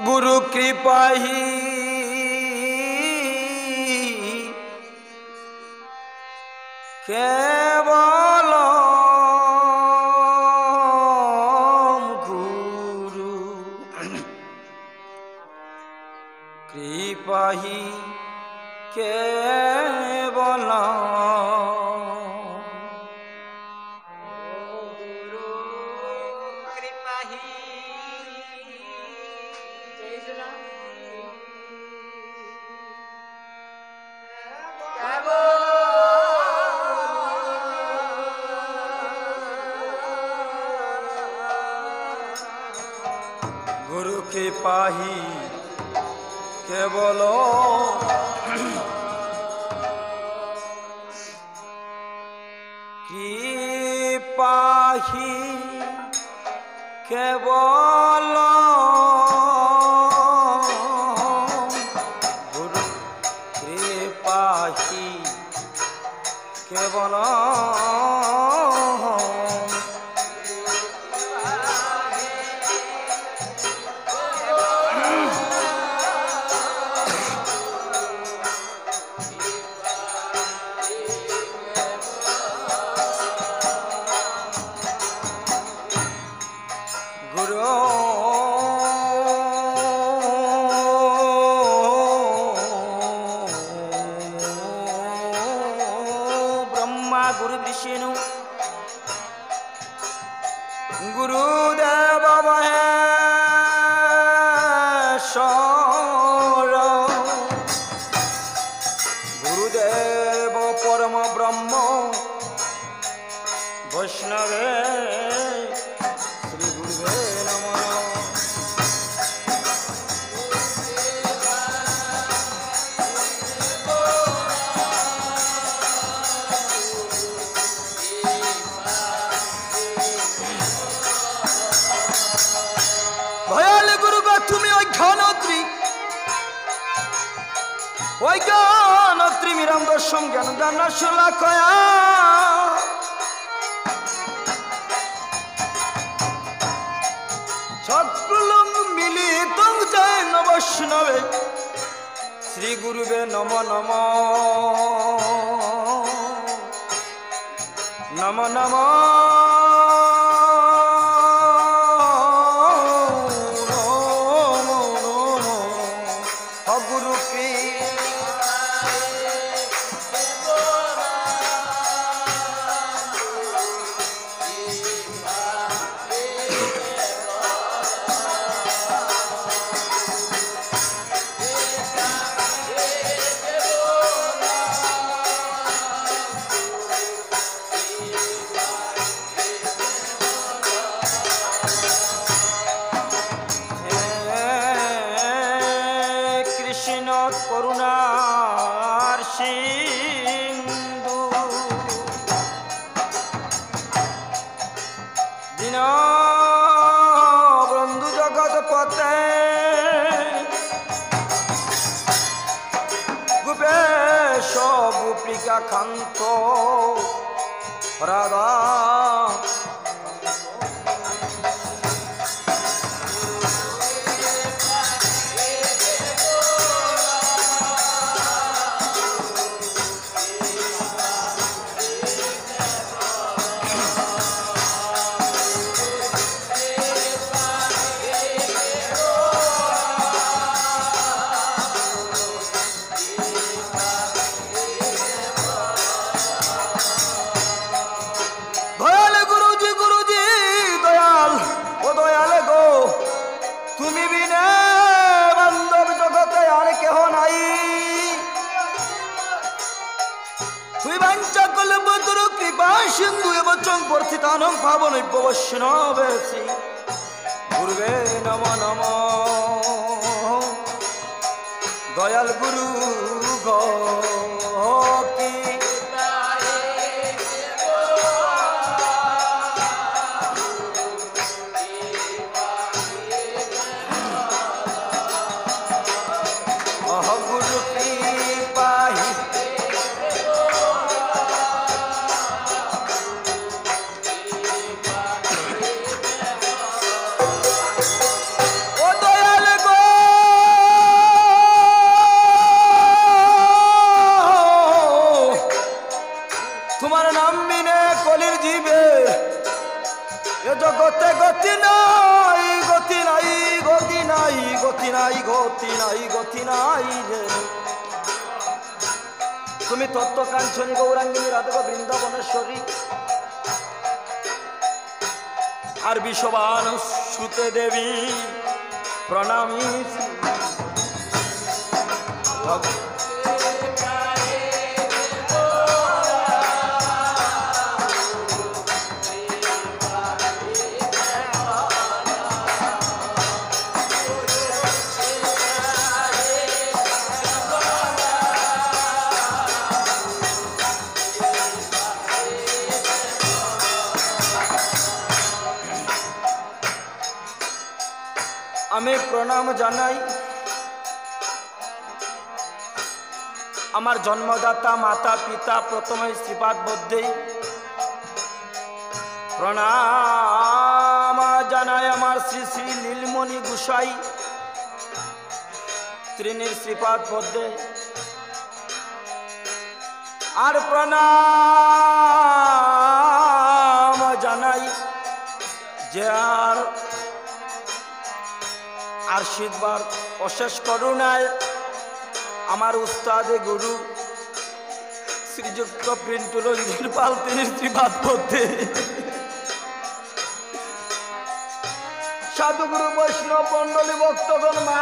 गुरु कृपा ही केवल गुरु कृपा ही केवल गुरु कृपा ही केवल कृपा ही केवल गुरु कृपा ही केवल गुरु विष्णु गुरुदेव महेश्वर गुरुदेव परम ब्रह्म वैष्णवे श्री गुरुवे नमः। दर्शन ज्ञान दान शुलाकया सकलं मिलित जैन वैष्णवे श्री गुरुवे नमो नमो नमो नमो करुणार सिंधु दीन बंधु जगत पते गुपेश गुप्रिका कांत राधा सिंधु एवं वर्तितानं पावनैव वैष्णवे श्री गुरुवे नमो नमो दयाल गुरु गोपी गुरु कृपा ही ओ दयाल गो গতি নাই গতি নাই গতি নাই রে। তুমি তত্ত্ব কাঞ্চনী গৌরাঙ্গিনী রাধা বৃন্দাবনেশ্বরী আর বিশ্ববান সুতে দেবী প্রণামী। আমি প্রণাম জানাই আমার জন্মদাতা মাতা পিতা প্রথমে শ্রীপাদ বদ্ধেই প্রণাম জানাই আমার শ্রী শ্রী নীলমণি গোসাই ত্রিনীর শ্রীপাদ বদ্ধে আর প্রণাম জানাই যে আর আশীর্বাদ অশেষ করুণায় আমার উস্তাদে গুরু শ্রীযুক্ত পিন্টু রঞ্জিত পাল তিনি শ্রীপাদ পথে সাধুগুরু বৈষ্ণব মন্ডলী ভক্তগণ মা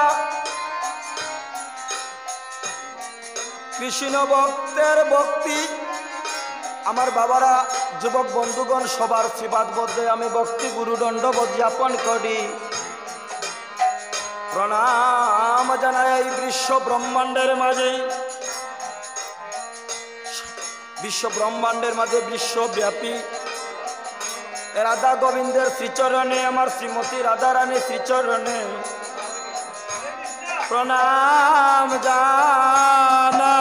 কৃষ্ণ ভক্তের ভক্তি আমার বাবারা যুবক বন্ধুগণ সবার শ্রীপাদ পথে আমি ভক্তি গুরু দণ্ডবোধ জ্ঞাপন করি। প্রণাম জানাই এই বিশ্ব ব্রহ্মাণ্ডের মাঝে বিশ্বব্যাপী রাধা গোবিন্দের শ্রীচরণে আমার শ্রীমতী রাধারানী শ্রীচরণে প্রণাম জানা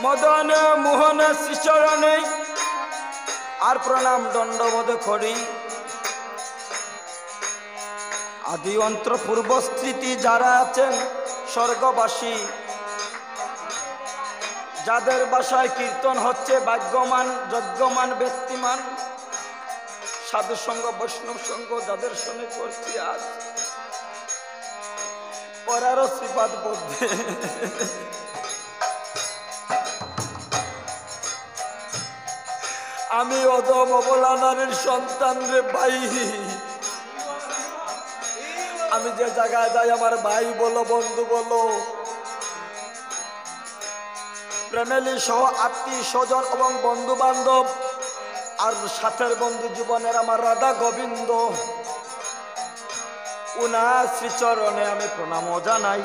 মদন মোহন শ্রীচরণে আর প্রণাম দণ্ডবোধ করি। আদি অন্তর পূর্বস্মৃতি যারা আছেন স্বর্গবাসী যাদের বাসায় কীর্তন হচ্ছে ভাগ্যমান যজ্ঞমান ব্যক্তিমান সাধু সঙ্গ বৈষ্ণব সঙ্গ যাদের সঙ্গে করছি আজ পরারও শ্রীপাদ বদ্ধে আমি অদম অবলা নারীর সন্তান রে ভাই। আমি যে জায়গায় যাই আমার ভাই বলো বন্ধু বলো ফ্যামিলি সহ আত্মীয় স্বজন এবং বন্ধু বান্ধব আর সাথের বন্ধু জীবনের আমার রাধা গোবিন্দ উনার শ্রীচরণে আমি প্রণাম জানাই।